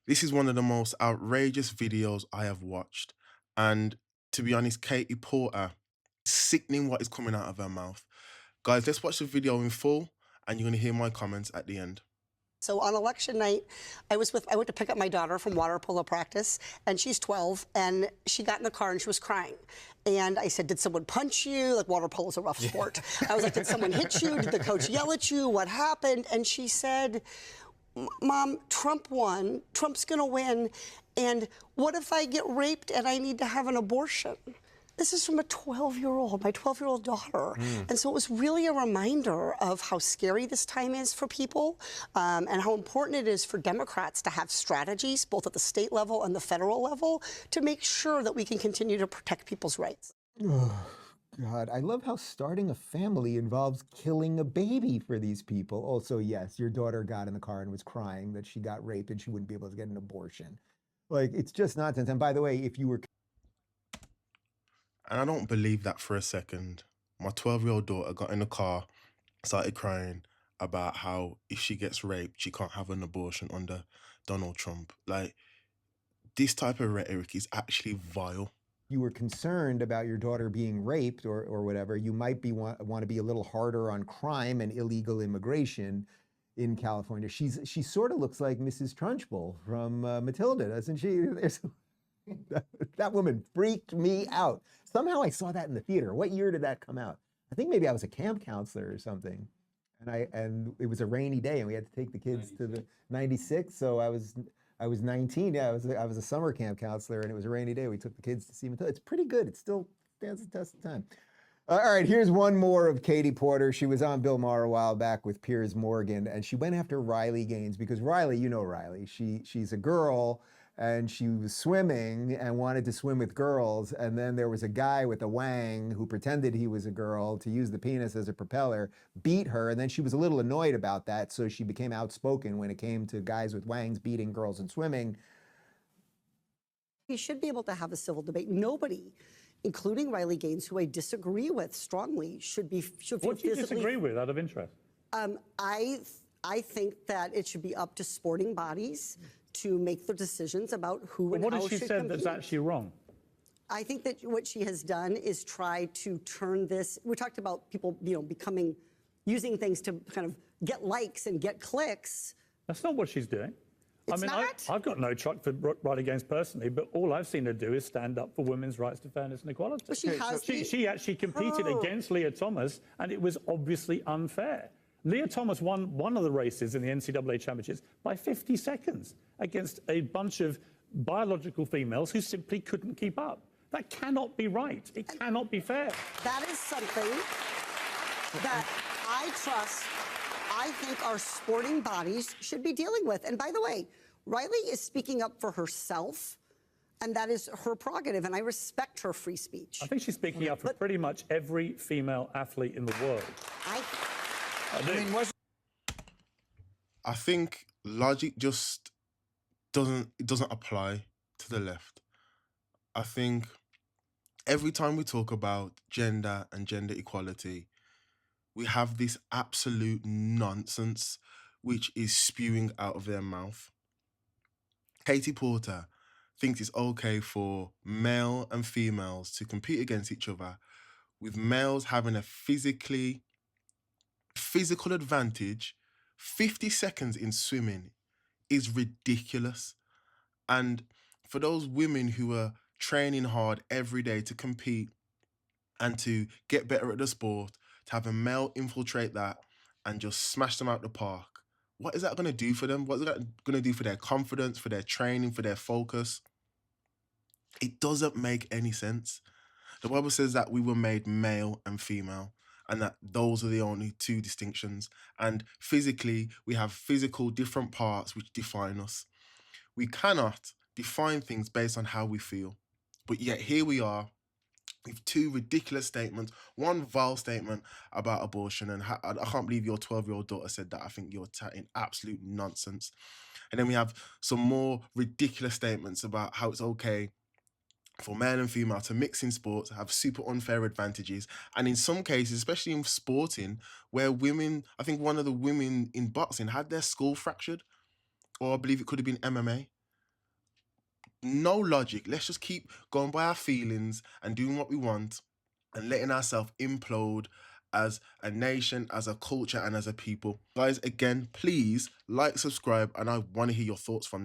This is one of the most outrageous videos I have watched. And to be honest, Katie Porter, sickening what is coming out of her mouth. Guys, let's watch the video in full and you're going to hear my comments at the end. So on election night, I went to pick up my daughter from water polo practice, and she's 12, and she got in the car and she was crying. And I said, did someone punch you? Like, water polo is a rough sport. I was like, did someone hit you? Did the coach yell at you? What happened? And she said, Mom, Trump won. Trump's gonna win. And what if I get raped and I need to have an abortion? This is from a 12-year-old, my 12-year-old daughter. And so it was really a reminder of how scary this time is for people, and how important it is for Democrats to have strategies, both at the state level and the federal level, to make sure that we can continue to protect people's rights. Oh, God, I love how starting a family involves killing a baby for these people. Also, yes, your daughter got in the car and was crying that she got raped and she wouldn't be able to get an abortion. Like, it's just nonsense. And by the way, if you were... And I don't believe that for a second. My 12-year-old daughter got in the car, started crying about how if she gets raped, she can't have an abortion under Donald Trump. Like, this type of rhetoric is actually vile. You were concerned about your daughter being raped or whatever, you might want to be a little harder on crime and illegal immigration in California. She sort of looks like Mrs. Trunchbull from Matilda, doesn't she? That woman freaked me out. Somehow I saw that in the theater. What year did that come out? I think maybe I was a camp counselor or something. And it was a rainy day and we had to take the kids 96. To the 96. So I was 19. Yeah, I was a summer camp counselor and it was a rainy day. We took the kids to see Matilda. It's pretty good. It still stands the test of time. All right, here's one more of Katie Porter. She was on Bill Maher a while back with Piers Morgan, and she went after Riley Gaines because Riley, you know Riley, she's a girl, and she was swimming and wanted to swim with girls, and then there was a guy with a wang who pretended he was a girl to use the penis as a propeller, beat her, and then she was a little annoyed about that, so she became outspoken when it came to guys with wangs beating girls in swimming. We should be able to have a civil debate. Nobody, including Riley Gaines, who I disagree with strongly, should feel What do you disagree with, out of interest? I think that it should be up to sporting bodies to make the decisions about who and how should compete. What has she said that's actually wrong? I think that what she has done is try to turn this. We talked about people, using things to kind of get likes and get clicks. That's not what she's doing. It's not? I've got no truck for Riley Gaines personally, but all I've seen her do is stand up for women's rights to fairness and equality. But she actually competed against Leah Thomas, and it was obviously unfair. Leah Thomas won one of the races in the NCAA championships by 50 seconds against a bunch of biological females who simply couldn't keep up. That cannot be right. It cannot be fair. That is something that I think our sporting bodies should be dealing with. And by the way, Riley is speaking up for herself, and that is her prerogative, and I respect her free speech. I think she's speaking up for pretty much every female athlete in the world. I think logic just doesn't apply to the left. I think every time we talk about gender and gender equality, we have this absolute nonsense which is spewing out of their mouth. Katie Porter thinks it's okay for male and females to compete against each other, with males having a physical advantage. 50 seconds in swimming is ridiculous. And for those women who are training hard every day to compete and to get better at the sport, to have a male infiltrate that and just smash them out the park, what is that going to do for them? What is that going to do for their confidence, for their training, for their focus? It doesn't make any sense. The Bible says that we were made male and female, and that those are the only two distinctions. And physically, we have physical different parts which define us. We cannot define things based on how we feel. But yet here we are with two ridiculous statements, one vile statement about abortion, and I can't believe your 12-year-old daughter said that. I think you're chatting absolute nonsense. And then we have some more ridiculous statements about how it's okay for male and female to mix in sports, have super unfair advantages. And in some cases, especially in sporting, where women, I think one of the women in boxing had their skull fractured, or I believe it could have been MMA. no logic. Let's just keep going by our feelings and doing what we want and letting ourselves implode as a nation, as a culture, and as a people. Guys, again, please like, subscribe, and I want to hear your thoughts from